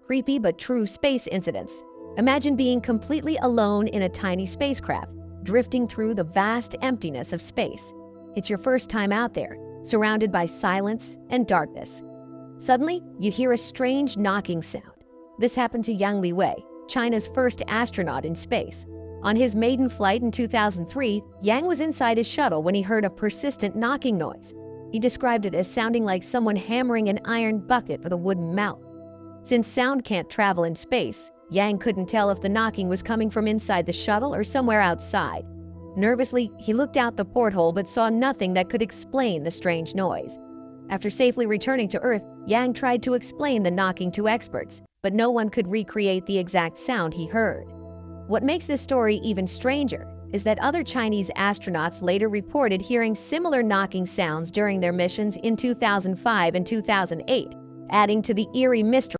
Creepy but true space incidents. Imagine being completely alone in a tiny spacecraft, drifting through the vast emptiness of space. It's your first time out there, surrounded by silence and darkness. Suddenly, you hear a strange knocking sound. This happened to Yang Liwei, China's first astronaut in space. On his maiden flight in 2003, Yang was inside his shuttle when he heard a persistent knocking noise. He described it as sounding like someone hammering an iron bucket with a wooden mallet. Since sound can't travel in space, Yang couldn't tell if the knocking was coming from inside the shuttle or somewhere outside. Nervously, he looked out the porthole but saw nothing that could explain the strange noise. After safely returning to Earth, Yang tried to explain the knocking to experts, but no one could recreate the exact sound he heard. What makes this story even stranger is that other Chinese astronauts later reported hearing similar knocking sounds during their missions in 2005 and 2008, adding to the eerie mystery.